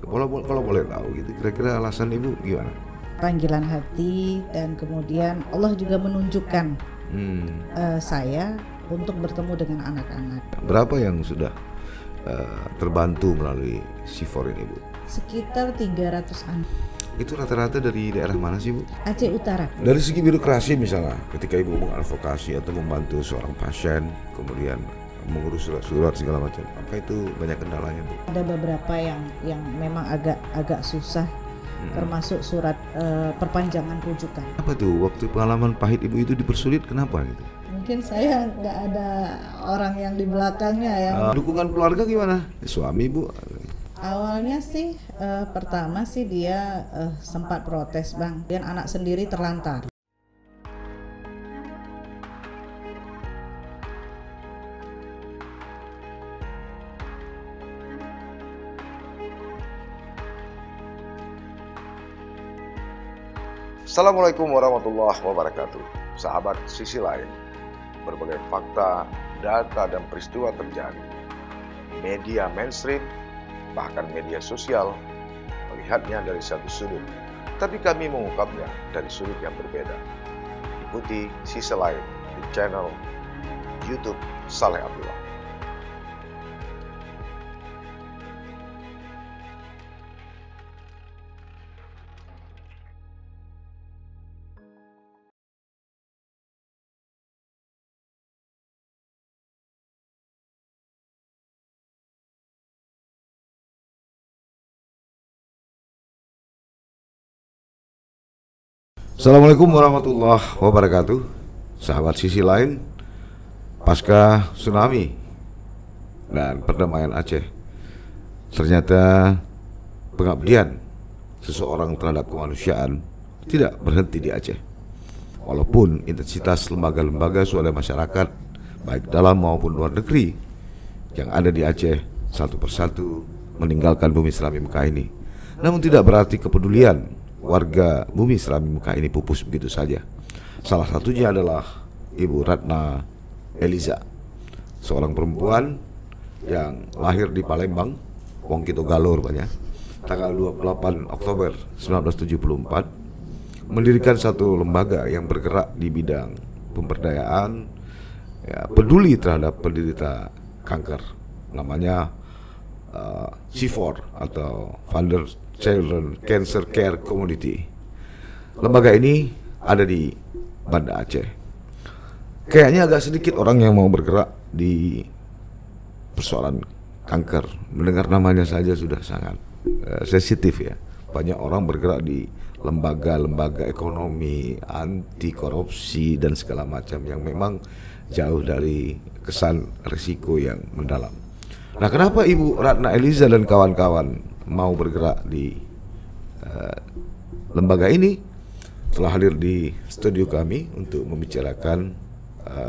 Kalau boleh tahu gitu, kira-kira alasan ibu gimana? Panggilan hati, dan kemudian Allah juga menunjukkan saya untuk bertemu dengan anak-anak. Berapa yang sudah terbantu melalui C4 ini, Bu? Sekitar 300-an. Itu rata-rata dari daerah mana sih, Bu? Aceh Utara. Dari segi birokrasi misalnya, ketika ibu mengadvokasi atau membantu seorang pasien, kemudian mengurus surat-surat segala macam, apa itu banyak kendalanya, Bu? Ada beberapa yang memang agak susah, termasuk surat perpanjangan rujukan. Apa tuh waktu pengalaman pahit ibu itu dipersulit, kenapa gitu? Mungkin saya nggak ada orang yang di belakangnya ya. Dukungan keluarga gimana? Suami, Bu? Awalnya sih pertama sih dia sempat protes, Bang. Dan anak sendiri terlantar. Assalamualaikum warahmatullahi wabarakatuh. Sahabat Sisi Lain, berbagai fakta, data, dan peristiwa terjadi. Media mainstream, bahkan media sosial, melihatnya dari satu sudut, tapi kami mengungkapnya dari sudut yang berbeda. Ikuti Sisi Lain di channel YouTube Saleh Abdullah. Assalamualaikum warahmatullahi wabarakatuh. Sahabat Sisi Lain, pasca tsunami dan perdamaian Aceh, ternyata pengabdian seseorang terhadap kemanusiaan tidak berhenti di Aceh. Walaupun intensitas lembaga-lembaga swadaya masyarakat baik dalam maupun luar negeri yang ada di Aceh satu persatu meninggalkan bumi Serami Mekah ini, namun tidak berarti kepedulian warga bumi Serami Mekah ini pupus begitu saja. Salah satunya adalah Ibu Ratna Eliza, seorang perempuan yang lahir di Palembang, Wong Kito Galur banyak, tanggal 28 Oktober 1974, mendirikan satu lembaga yang bergerak di bidang pemberdayaan, ya, peduli terhadap penderita kanker, namanya C4 atau Founders Children Cancer Care Community. Lembaga ini ada di Banda Aceh. Kayaknya agak sedikit orang yang mau bergerak di persoalan kanker. Mendengar namanya saja sudah sangat sensitif ya. Banyak orang bergerak di lembaga-lembaga ekonomi, anti korupsi dan segala macam yang memang jauh dari kesan risiko yang mendalam. Nah, kenapa Ibu Ratna Eliza dan kawan-kawan mau bergerak di lembaga ini? Telah hadir di studio kami untuk membicarakan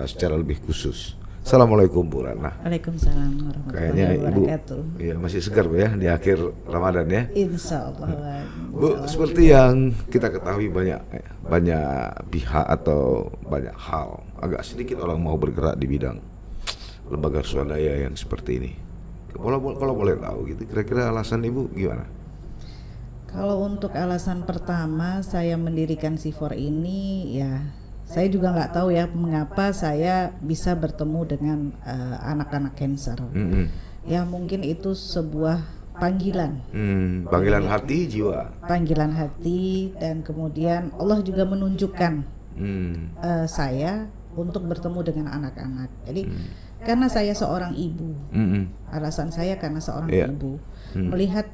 secara lebih khusus. Assalamualaikum Bu Ratna. Waalaikumsalam warahmatullahi Kayaknya wabarakatuh. Ibu ya masih segar Bu ya di akhir Ramadan ya. Insya Allah. Bu, seperti yang kita ketahui banyak pihak atau banyak hal, agak sedikit orang mau bergerak di bidang lembaga swadaya yang seperti ini. Kalau boleh tahu gitu, kira-kira alasan Ibu gimana? Kalau untuk alasan pertama saya mendirikan C4 ini, ya saya juga nggak tahu ya mengapa saya bisa bertemu dengan anak-anak cancer. Ya mungkin itu sebuah panggilan. Panggilan hati, jiwa. Panggilan hati, dan kemudian Allah juga menunjukkan saya untuk bertemu dengan anak-anak. Jadi karena saya seorang ibu, alasan saya karena seorang ibu melihat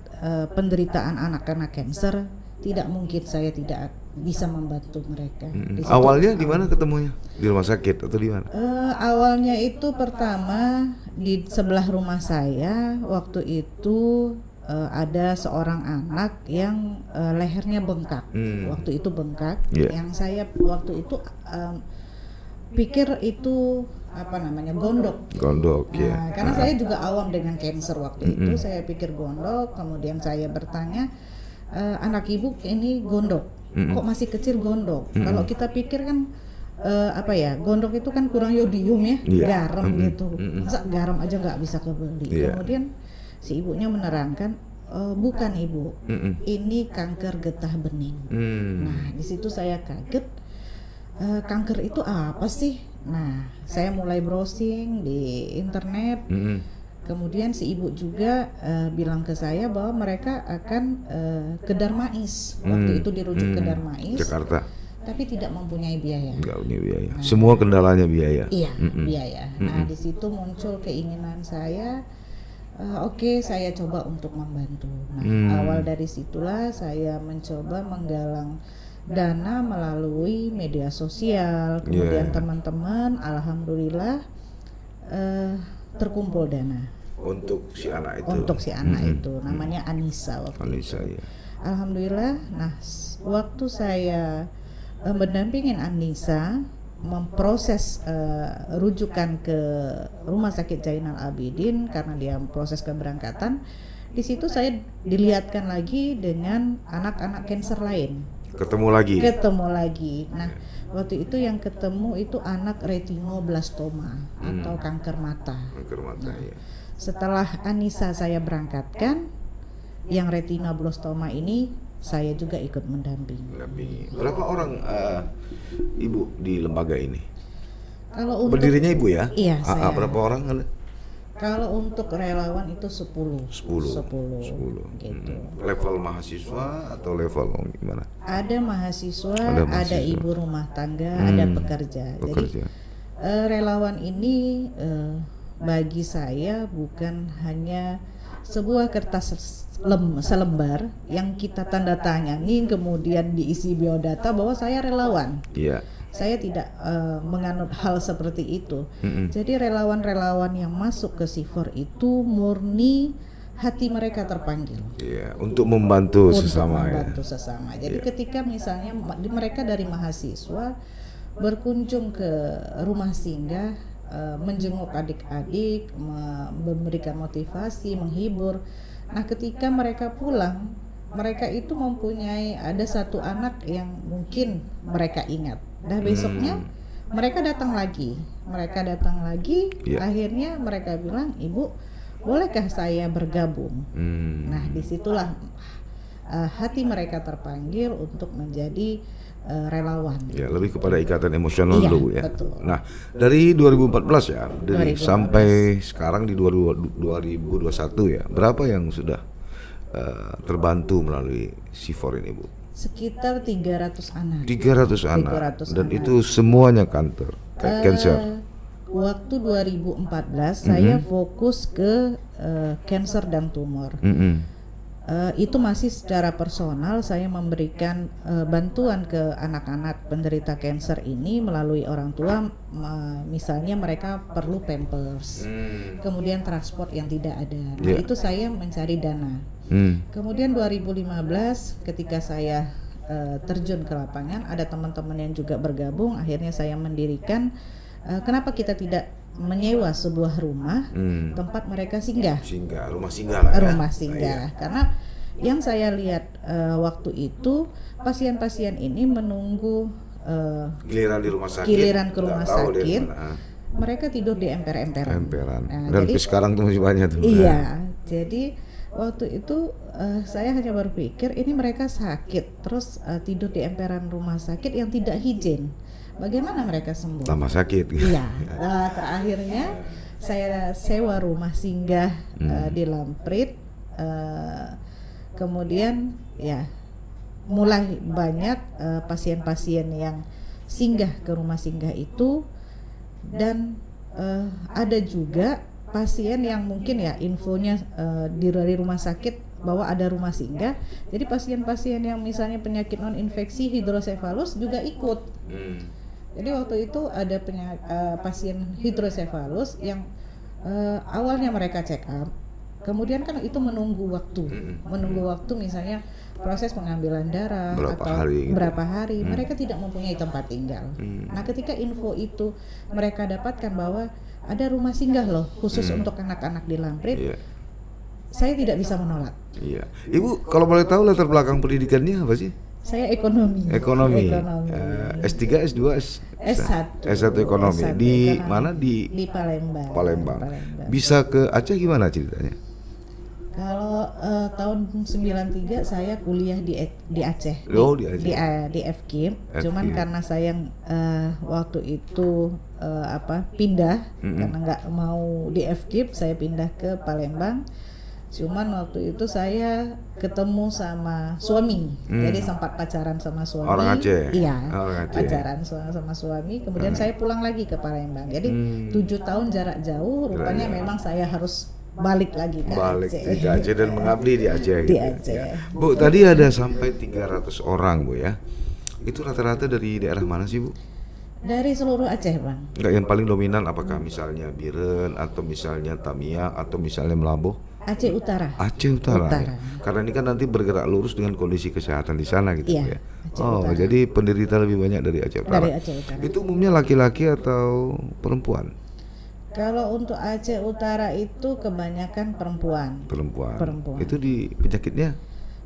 penderitaan anak-anak cancer, tidak mungkin saya tidak bisa membantu mereka. Awalnya di mana ketemunya? Di rumah sakit atau di mana? Awalnya itu pertama di sebelah rumah saya. Waktu itu ada seorang anak yang lehernya bengkak. Waktu itu bengkak. Yang saya waktu itu pikir itu gondok. Nah, karena saya juga awam dengan cancer waktu itu, saya pikir gondok. Kemudian saya bertanya, anak ibu ini gondok, kok masih kecil gondok? Kalau kita pikir kan gondok itu kan kurang yodium ya, garam gitu. Masa garam aja nggak bisa kebeli. Kemudian si ibunya menerangkan, bukan Ibu, ini kanker getah bening. Nah di situ saya kaget, kanker itu apa sih? Nah saya mulai browsing di internet. Kemudian si ibu juga bilang ke saya bahwa mereka akan ke Darmais. Waktu itu dirujuk ke Darmais, Jakarta. tapi tidak mempunyai biaya. Enggak punya biaya. Semua kendalanya biaya. Iya, biaya. Nah, di situ muncul keinginan saya, oke, saya coba untuk membantu. Nah, awal dari situlah saya mencoba menggalang dana melalui media sosial. Kemudian teman-teman, alhamdulillah terkumpul dana untuk si anak itu. Untuk si anak itu, namanya Anissa waktu itu. Ya. Alhamdulillah. Nah, waktu saya mendampingin Anissa memproses rujukan ke Rumah Sakit Zainal Abidin karena dia proses keberangkatan, di situ saya dilihatkan lagi dengan anak-anak kanker lain. Ketemu lagi. Nah, waktu itu yang ketemu itu anak retinoblastoma atau kanker mata. Ya. Setelah Anissa saya berangkatkan, yang retinoblastoma ini saya juga ikut mendampingi. Berapa orang Ibu di lembaga ini? Kalau untuk berdirinya Ibu ya? Iya, saya. Berapa orang ada? Kalau untuk relawan itu 10 gitu. Level mahasiswa atau level gimana? Ada mahasiswa, ada ibu rumah tangga, ada pekerja. Jadi relawan ini bagi saya bukan hanya sebuah kertas selembar yang kita tanda tangani kemudian diisi biodata bahwa saya relawan. Iya. Saya tidak menganut hal seperti itu. Jadi relawan-relawan yang masuk ke C4 itu murni hati mereka terpanggil. Iya, untuk membantu sesama. Jadi ketika misalnya mereka dari mahasiswa berkunjung ke rumah singgah, menjenguk adik-adik, memberikan motivasi, menghibur. Nah, ketika mereka pulang, mereka itu mempunyai ada satu anak yang mungkin mereka ingat. Nah, besoknya mereka datang lagi. Akhirnya mereka bilang, "Ibu, bolehkah saya bergabung?" Nah, disitulah hati mereka terpanggil untuk menjadi relawan. Ya, lebih kepada ikatan emosional dulu ya. Betul. Nah, dari 2014 ya, sampai sekarang di 2021 ya, berapa yang sudah terbantu melalui C4 ini, Bu? Sekitar 300 anak. 300 anak. Dan itu semuanya kanker. Waktu 2014 saya fokus ke kanker dan tumor. Itu masih secara personal saya memberikan bantuan ke anak-anak penderita kanker ini melalui orang tua, misalnya mereka perlu pampers, kemudian transport yang tidak ada. Nah, itu saya mencari dana. Kemudian 2015 ketika saya terjun ke lapangan, ada teman-teman yang juga bergabung, akhirnya saya mendirikan kenapa kita tidak menyewa sebuah rumah tempat mereka singgah. Rumah singgah lah ya. Rumah singgah. Karena yang saya lihat waktu itu pasien-pasien ini menunggu giliran di rumah sakit. Giliran ke rumah sakit. Mereka tidur di emper-emperan. Nah, dan jadi, sekarang tuh masih banyak tuh. Iya. Jadi waktu itu saya hanya berpikir ini mereka sakit terus tidur di emperan rumah sakit yang tidak higien. Bagaimana mereka sembuh? Tambah sakit. Iya. Terakhirnya saya sewa rumah singgah di Lamprit. Kemudian ya mulai banyak pasien-pasien yang singgah ke rumah singgah itu, dan ada juga pasien yang mungkin ya infonya dari rumah sakit bahwa ada rumah singgah. Jadi pasien-pasien yang misalnya penyakit non infeksi hidrosefalus juga ikut. Jadi waktu itu ada pasien hidrosefalus yang awalnya mereka check up, kemudian kan itu menunggu waktu misalnya proses pengambilan darah berapa hari, mereka tidak mempunyai tempat tinggal. Nah, ketika info itu mereka dapatkan bahwa ada rumah singgah loh khusus untuk anak-anak di Lamprit, saya tidak bisa menolak. Iya. Ibu kalau boleh tahu latar belakang pendidikannya apa sih? Saya ekonomi. S3, S2, S1 ekonomi. Di mana? Di Palembang. Bisa ke Aceh gimana ceritanya? Kalau Kalau tahun 93 saya kuliah di Aceh. Oh, di Aceh. Di FKIP. Cuman karena saya waktu itu pindah karena nggak mau di FKIP, saya pindah ke Palembang. Cuman waktu itu saya ketemu sama suami, jadi sempat pacaran sama suami. Orang Aceh? Iya, Orang Aceh. pacaran sama suami. Kemudian saya pulang lagi ke Palembang. Jadi 7 tahun jarak jauh. Rupanya memang saya harus balik lagi ke Aceh. Ke Aceh dan mengabdi di Aceh. Di gitu. Aceh. Ya. Bu, tadi ada sampai 300 orang Bu ya. Itu rata-rata dari daerah mana sih Bu? Dari seluruh Aceh, Bang. Enggak, yang paling dominan apakah misalnya Biren atau misalnya Tamiang atau misalnya Melabuh? Aceh Utara. Aceh Utara. Utara. Ya? Karena ini kan nanti bergerak lurus dengan kondisi kesehatan di sana gitu Iya, ya. Aceh Oh, Utara. jadi penderita lebih banyak dari Aceh Utara. Dari Aceh Utara. Itu umumnya laki-laki atau perempuan? Kalau untuk Aceh Utara itu kebanyakan perempuan. Perempuan. Itu di penyakitnya?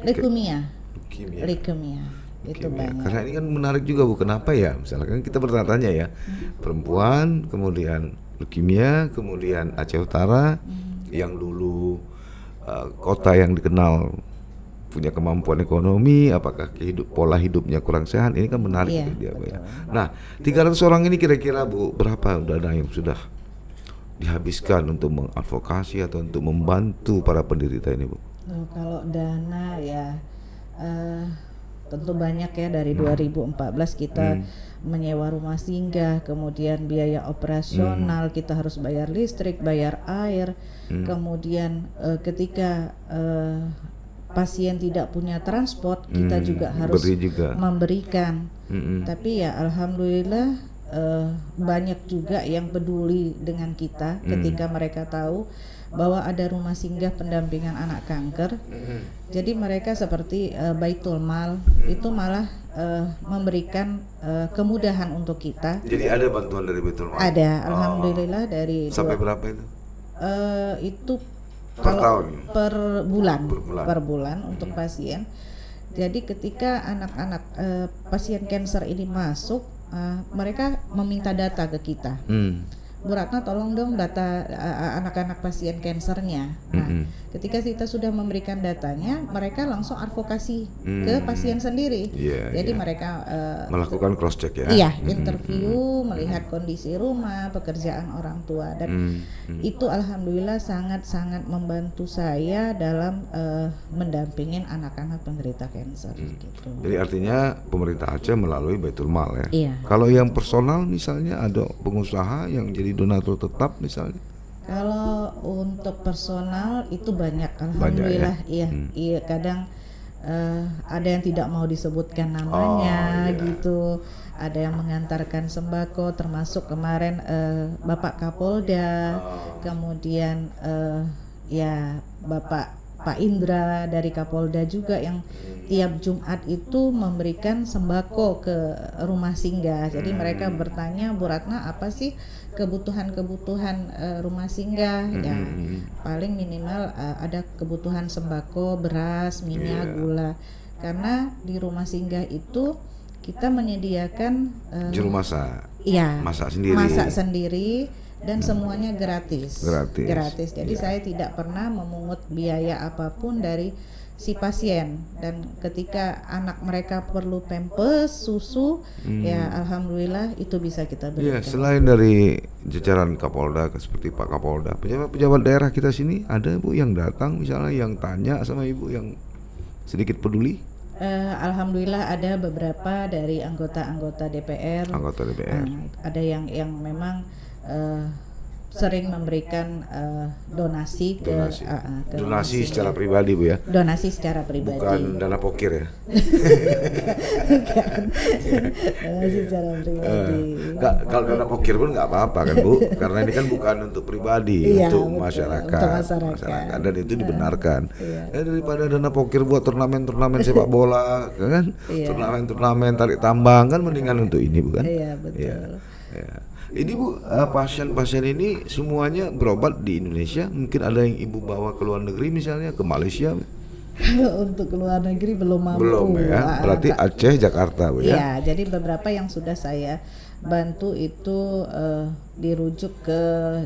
Leukemia. Leukemia. Leukemia. Itu banyak. Karena ini kan menarik juga Bu, kenapa ya? Misalkan kita bertanya ya, perempuan, kemudian leukemia, kemudian Aceh Utara, yang dulu kota yang dikenal punya kemampuan ekonomi, apakah pola hidupnya kurang sehat, ini kan menarik Iya, dia Bu ya. betul. Nah, 300 orang ini kira-kira Bu, berapa dana yang sudah dihabiskan untuk mengadvokasi atau untuk membantu para penderita ini Bu? Kalau dana ya tentu banyak ya. Dari 2014 kita menyewa rumah singgah, kemudian biaya operasional, kita harus bayar listrik, bayar air, kemudian ketika pasien tidak punya transport, kita juga harus memberikan. Tapi ya alhamdulillah banyak juga yang peduli dengan kita ketika mereka tahu bahwa ada rumah singgah pendampingan anak kanker. Jadi mereka seperti Baitul Mal itu malah memberikan kemudahan untuk kita. Jadi ada bantuan dari Baitul Mal? Ada, alhamdulillah. Dari sampai berapa itu? Itu Per tahun? Per bulan untuk pasien. Jadi ketika anak-anak pasien kanker ini masuk, mereka meminta data ke kita. Bu Ratna, tolong dong data anak-anak pasien kankernya. Nah, ketika kita sudah memberikan datanya, mereka langsung advokasi ke pasien sendiri. Jadi mereka melakukan cross check ya. Iya, interview, melihat kondisi rumah, pekerjaan orang tua, dan itu alhamdulillah sangat-sangat membantu saya dalam mendampingin anak-anak penderita kanker. Gitu. Jadi artinya pemerintah Aceh melalui Baitul Mal ya. Iya. Kalau yang personal misalnya ada pengusaha yang jadi donatur tetap misalnya? Kalau untuk personal itu banyak, alhamdulillah. Ya? Iya, kadang ada yang tidak mau disebutkan namanya gitu. Ada yang mengantarkan sembako, termasuk kemarin Bapak Kapolda, kemudian ya Pak Indra dari Kapolda juga yang tiap Jumat itu memberikan sembako ke rumah singgah. Jadi mereka bertanya, Bu Ratna, apa sih kebutuhan-kebutuhan rumah singgah? Ya paling minimal ada kebutuhan sembako, beras, minyak, gula. Karena di rumah singgah itu kita menyediakan juru masak. Iya, masak sendiri. Dan semuanya gratis. Jadi saya tidak pernah memungut biaya apapun dari si pasien. Dan ketika anak mereka perlu pampers, susu, ya alhamdulillah itu bisa kita berikan. Selain dari jajaran Kapolda seperti Pak Kapolda, pejabat daerah kita sini ada Bu yang datang misalnya, yang tanya sama Ibu, yang sedikit peduli? Alhamdulillah ada beberapa dari anggota DPR. Ada yang memang sering memberikan donasi donasi secara pribadi Bu ya. Donasi secara pribadi. Bukan dana pokir ya. Donasi secara pribadi. Kalau dana pokir pun nggak apa-apa kan Bu, karena ini kan bukan untuk pribadi, untuk masyarakat. Dan itu dibenarkan. Daripada dana pokir buat turnamen sepak bola kan, turnamen tarik tambang kan, mendingan untuk ini bukan? Iya betul. Ini Bu, pasien-pasien ini semuanya berobat di Indonesia. Mungkin ada yang Ibu bawa ke luar negeri misalnya, ke Malaysia? Kalau untuk luar negeri belum mampu. Belum ya. Berarti Aceh, Jakarta, Bu ya. Iya, jadi beberapa yang sudah saya bantu itu dirujuk ke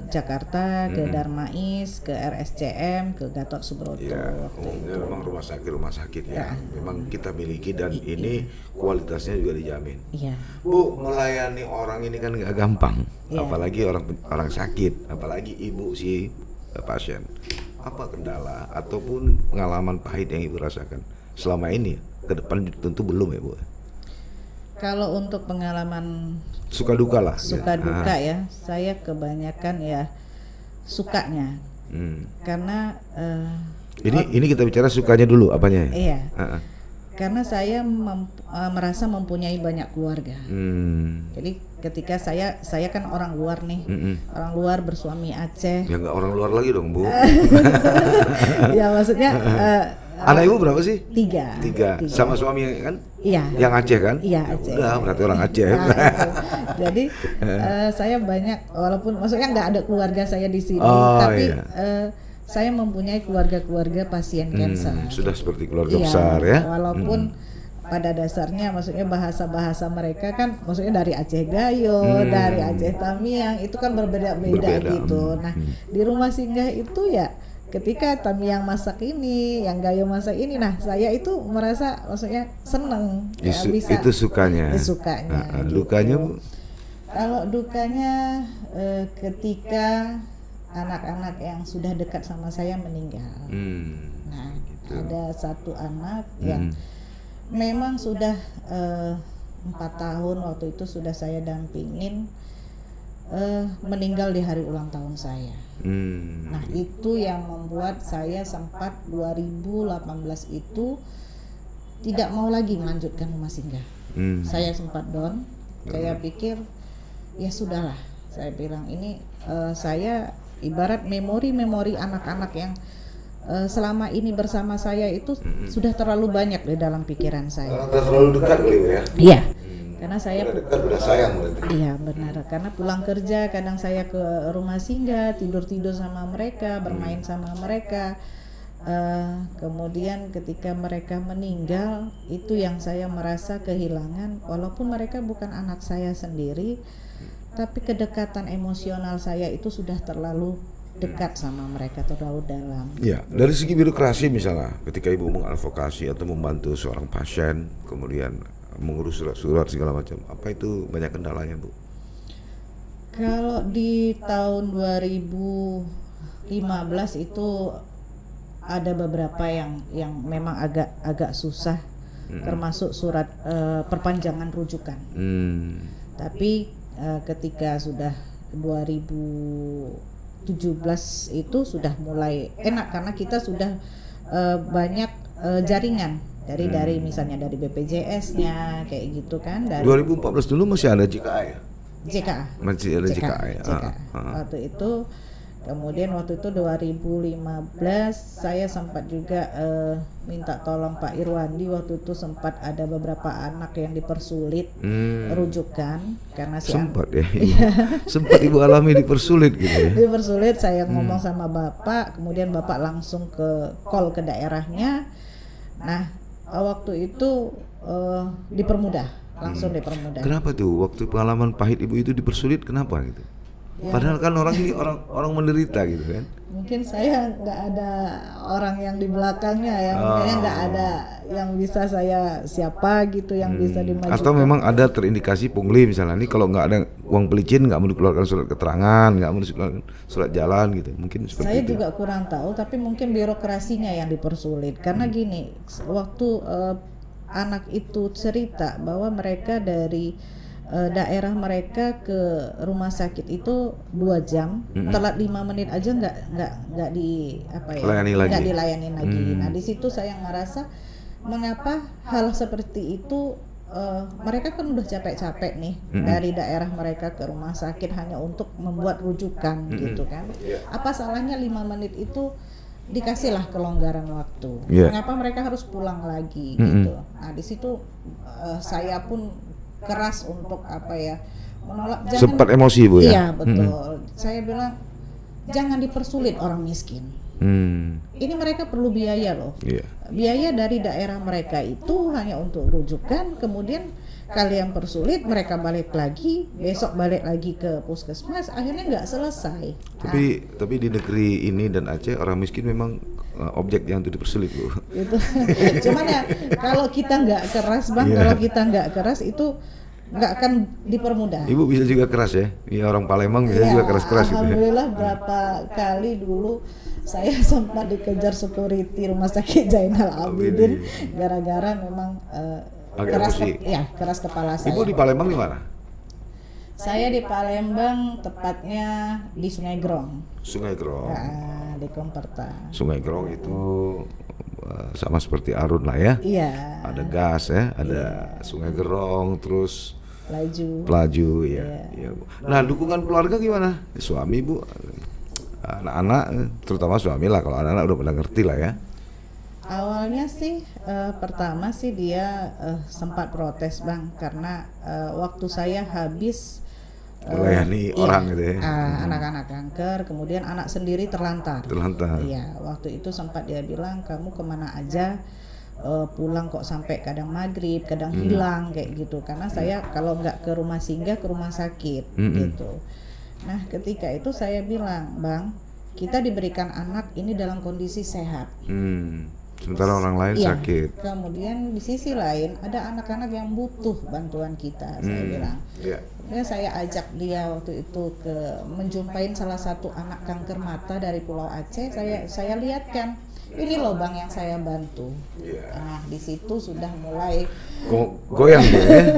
Jakarta, ke Darmais, ke RSCM, ke Gatot Subroto. Ya, umumnya memang rumah sakit ya. Memang kita miliki dan ini kualitasnya juga dijamin. Iya. Bu, melayani orang ini kan nggak gampang, Iya. apalagi orang sakit, apalagi ibu si pasien. Apa kendala ataupun pengalaman pahit yang ibu rasakan selama ini? Ke depan tentu belum ya, Bu. Kalau untuk pengalaman Suka duka lah. suka duka ya, saya kebanyakan ya sukanya. Karena Ini kita bicara sukanya dulu, apanya? iya. Karena saya merasa mempunyai banyak keluarga. Jadi ketika saya kan orang luar nih, orang luar bersuami Aceh. Ya nggak orang luar lagi dong, Bu. Ya maksudnya Anak ibu berapa sih? tiga. Sama suami kan? Iya. Yang Aceh kan? Iya, Ya Aceh. udah, berarti orang Aceh. Nah, itu. Jadi saya banyak, walaupun maksudnya nggak ada keluarga saya di sini, Oh, tapi iya. saya mempunyai keluarga pasien kanker. Sudah seperti keluarga Iya, besar ya. Walaupun pada dasarnya maksudnya bahasa mereka kan maksudnya dari Aceh Gayo, dari Aceh Tamiang itu kan berbeda-beda gitu. Nah, di rumah singgah itu ya ketika Tamiang masak ini, yang Gayo masak ini, nah saya itu merasa maksudnya seneng ya, bisa Itu sukanya. sukanya. Gitu. Dukanya, Bu? Kalau dukanya ketika anak-anak yang sudah dekat sama saya meninggal. Nah, ada satu anak yang memang sudah 4 tahun waktu itu sudah saya dampingin, meninggal di hari ulang tahun saya. Nah, itu yang membuat saya sempat 2018 itu tidak mau lagi melanjutkan rumah singgah. Saya sempat down. Saya pikir ya sudahlah. Saya bilang ini saya ibarat memori anak-anak yang selama ini bersama saya itu sudah terlalu banyak di dalam pikiran saya. Terlalu dekat beliau ya. Iya. Karena saya Dekat udah sayang berarti. iya benar, karena pulang kerja kadang saya ke rumah singgah, tidur sama mereka, bermain sama mereka. Kemudian ketika mereka meninggal, itu yang saya merasa kehilangan, walaupun mereka bukan anak saya sendiri, tapi kedekatan emosional saya itu sudah terlalu dekat sama mereka, terlalu dalam. Ya, dari segi birokrasi misalnya, ketika ibu mengadvokasi atau membantu seorang pasien, kemudian mengurus surat-surat segala macam, apa itu banyak kendalanya, Bu? Kalau di tahun 2015 itu ada beberapa yang memang agak susah, termasuk surat perpanjangan rujukan. Tapi ketika sudah 2017 itu sudah mulai enak karena kita sudah banyak jaringan dari misalnya dari BPJS-nya kayak gitu kan. Dari 2014 dulu masih ada JKA ya? JKA. Masih ada JKA ya? Waktu itu, kemudian waktu itu 2015 saya sempat juga minta tolong Pak Irwandi, waktu itu sempat ada beberapa anak yang dipersulit rujukan karena sempat ya. Sempat ibu alami dipersulit gitu ya. Dipersulit, saya ngomong sama Bapak, kemudian Bapak langsung call ke daerahnya. Nah, waktu itu dipermudah, langsung dipermudah. Kenapa tuh waktu pengalaman pahit ibu itu dipersulit, kenapa gitu? Ya. Padahal kan orang ini orang menderita gitu kan. Mungkin saya nggak ada orang yang di belakangnya ya, mungkin nggak ada yang bisa saya siapa gitu yang bisa dimajukan. Atau memang ada terindikasi pungli misalnya, ini kalau nggak ada uang pelicin nggak mau dikeluarkan surat keterangan, nggak mau dikeluarkan surat jalan gitu, mungkin seperti Saya itu. juga kurang tahu, tapi mungkin birokrasinya yang dipersulit karena gini, waktu anak itu cerita bahwa mereka dari daerah mereka ke rumah sakit itu 2 jam, telat 5 menit aja nggak dilayani lagi. Nah, di situ saya ngerasa mengapa hal seperti itu, mereka kan udah capek-capek nih dari daerah mereka ke rumah sakit hanya untuk membuat rujukan gitu kan. Apa salahnya 5 menit itu dikasihlah kelonggaran waktu. Mengapa mereka harus pulang lagi gitu. Nah, di situ saya pun keras untuk menolak. Sempat emosi Bu ya? Iya betul. Saya bilang jangan dipersulit orang miskin. Ini mereka perlu biaya loh. Iya. Biaya dari daerah mereka itu hanya untuk rujukan, kemudian kalian persulit, mereka balik lagi, besok balik lagi ke puskesmas, akhirnya nggak selesai. Tapi di negeri ini dan Aceh orang miskin memang objek yang untuk dipersulit, Bu. Itu. Cuman ya kalau kita nggak keras, Bang, kalau kita nggak keras itu nggak akan dipermudah. Ibu bisa juga keras ya? Iya, orang Palembang bisa juga keras-keras gitu ya. Alhamdulillah berapa kali dulu saya sempat dikejar security Rumah Sakit Zainal Abidin gara-gara memang keras kepala saya. Ibu di Palembang di mana? Saya di Palembang, tepatnya di Sungai Grong. Sungai Grong. Di Komperta. Sungai Grong itu sama seperti Arun lah ya. Iya. Ada gas ya, ada Sungai Grong, terus Pelaju ya. Iya, Bu. Nah, dukungan keluarga gimana? Suami, Bu, anak-anak, terutama suami lah. Kalau anak-anak udah pada ngerti lah ya. Awalnya sih pertama sih dia sempat protes, Bang, karena waktu saya habis melayani orang gitu ya. Anak-anak kanker, kemudian anak sendiri terlantar. Iya, waktu itu sempat dia bilang, kamu kemana aja, pulang kok sampai kadang maghrib, kadang hilang kayak gitu. Karena saya kalau nggak ke rumah singgah, ke rumah sakit gitu. Nah, ketika itu saya bilang, Bang, kita diberikan anak ini dalam kondisi sehat. Sementara orang lain sakit. Kemudian di sisi lain ada anak-anak yang butuh bantuan kita, saya bilang. Kemudian saya ajak dia waktu itu ke menjumpain salah satu anak kanker mata dari Pulau Aceh. Saya lihatkan, ini loh, Bang, yang saya bantu. Nah, di situ sudah mulai goyang ya.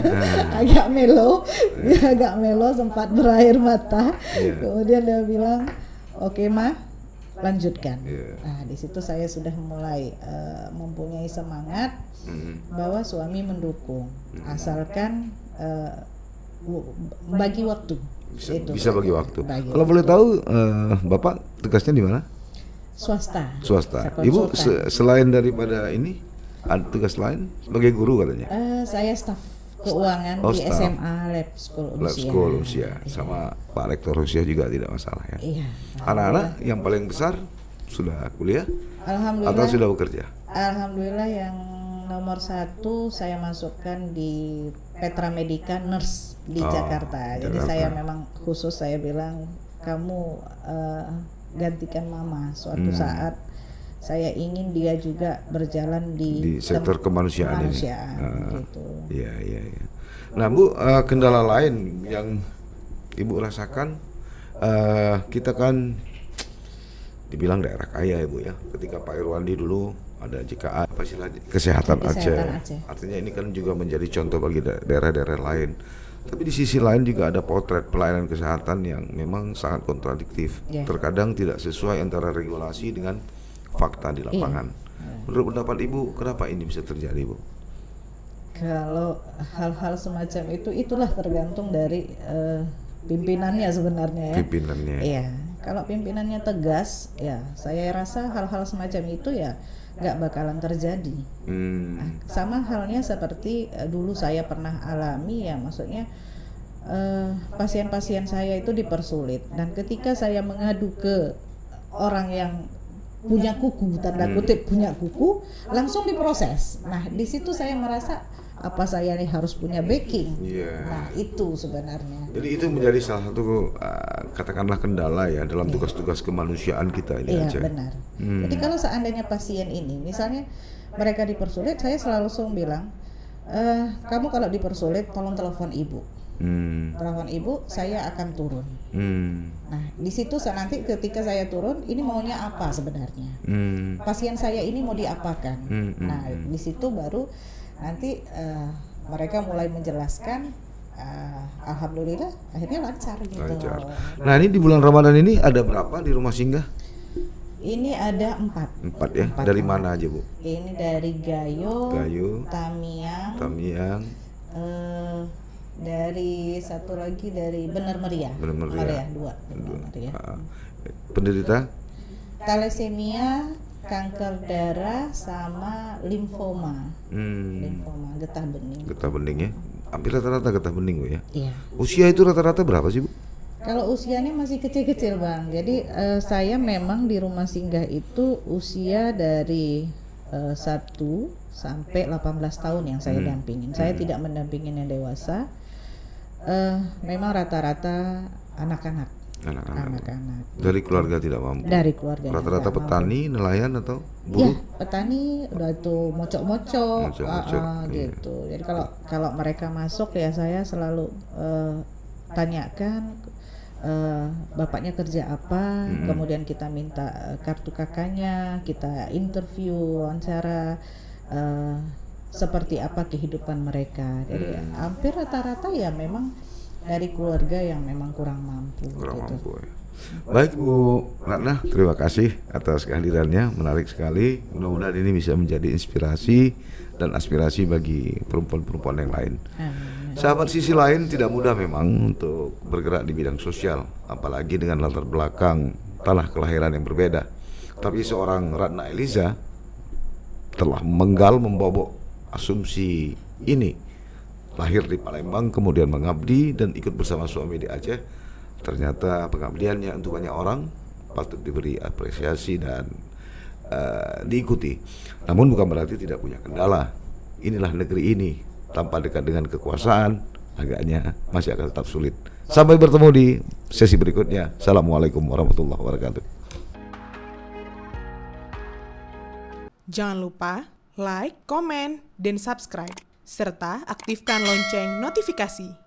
agak melo, sempat berair mata. Kemudian dia bilang, oke, Ma, lanjutkan. Nah, di situ saya sudah mulai mempunyai semangat bahwa suami mendukung, asalkan bagi waktu. Bisa bagi waktu. Kalau boleh tahu, Bapak tugasnya di mana? Swasta. Ibu selain daripada ini ada tugas lain sebagai guru katanya? Saya staf keuangan di staff. SMA Lab School Usia. Sama Pak Rektor Usia juga tidak masalah ya. Iya. Anak-anak yang paling besar sudah kuliah? Alhamdulillah. Atau sudah bekerja? Alhamdulillah yang nomor 1 saya masukkan di Petra Medica Nurse di Jakarta. Jadi saya memang khusus saya bilang, kamu gantikan Mama suatu saat. Saya ingin dia juga berjalan di sektor kemanusiaan ini. Gitu. Iya. Nah, Bu, kendala lain yang Ibu rasakan, kita kan dibilang daerah kaya ya, Bu ya. Ketika Pak Irwandi dulu ada JKA, apa sih, kesehatan Aceh. Artinya ini kan juga menjadi contoh bagi daerah-daerah lain. Tapi di sisi lain juga ada potret pelayanan kesehatan yang memang sangat kontradiktif. Terkadang tidak sesuai antara regulasi dengan fakta di lapangan. Menurut pendapat Ibu, kenapa ini bisa terjadi, Bu? Kalau hal-hal semacam itu, itulah tergantung dari pimpinannya sebenarnya ya. Pimpinannya. Iya. Kalau pimpinannya tegas, ya saya rasa hal-hal semacam itu ya nggak bakalan terjadi. Nah, sama halnya seperti dulu saya pernah alami ya, maksudnya pasien-pasien saya itu dipersulit, dan ketika saya mengadu ke orang yang punya kuku, tanda kutip punya kuku, langsung diproses. Nah, di situ saya merasa, apa saya nih harus punya backing? Nah, itu sebenarnya. Jadi itu menjadi salah satu katakanlah kendala ya dalam tugas-tugas kemanusiaan kita ini aja. Iya, benar. Jadi kalau seandainya pasien ini, misalnya mereka dipersulit, saya selalu bilang, kamu kalau dipersulit tolong telepon ibu. Telepon ibu, saya akan turun. Nah, di situ nanti ketika saya turun, ini maunya apa sebenarnya? Pasien saya ini mau diapakan? Nah, di situ baru nanti mereka mulai menjelaskan. Alhamdulillah akhirnya lancar gitu. Nah, ini di bulan Ramadan ini ada berapa di rumah singgah? Ini ada 4 ya? Dari mana aja, Bu? Ini dari Gayo, Tamiang, dari satu lagi dari Bener Meriah. Dua. Penderita? Thalassemia, kanker darah, sama limfoma. Limfoma, getah bening. Getah bening ya? Hampir rata-rata getah bening, Bu ya? Iya. Usia itu rata-rata berapa sih, Bu? Kalau usianya masih kecil-kecil Bang, jadi saya memang di rumah singgah itu usia dari 1 sampai 18 tahun yang saya dampingin. Saya tidak mendampingin yang dewasa. Memang rata-rata anak-anak. Dari keluarga tidak mampu. Dari keluarga. Rata-rata petani, nelayan atau buruh? Ya, petani udah tuh mocok-mocok, gitu. Jadi kalau mereka masuk ya saya selalu tanyakan bapaknya kerja apa, kemudian kita minta kartu kakaknya, kita interview, wawancara seperti apa kehidupan mereka. Jadi hampir rata-rata ya memang dari keluarga yang memang kurang mampu. Ya. Baik Bu Ratna, terima kasih atas kehadirannya, menarik sekali. Mudah-mudahan ini bisa menjadi inspirasi dan aspirasi bagi perempuan-perempuan yang lain. Sahabat Sisi Lain, tidak mudah memang untuk bergerak di bidang sosial, apalagi dengan latar belakang tanah kelahiran yang berbeda. Tapi seorang Ratna Eliza telah menggal, membobok asumsi ini. Lahir di Palembang, kemudian mengabdi dan ikut bersama suami di Aceh. Ternyata pengabdiannya untuk banyak orang patut diberi apresiasi dan diikuti. Namun bukan berarti tidak punya kendala. Inilah negeri ini, tanpa dekat dengan kekuasaan, agaknya masih akan tetap sulit. Sampai bertemu di sesi berikutnya. Assalamualaikum warahmatullahi wabarakatuh. Jangan lupa like, komen, dan subscribe, serta aktifkan lonceng notifikasi.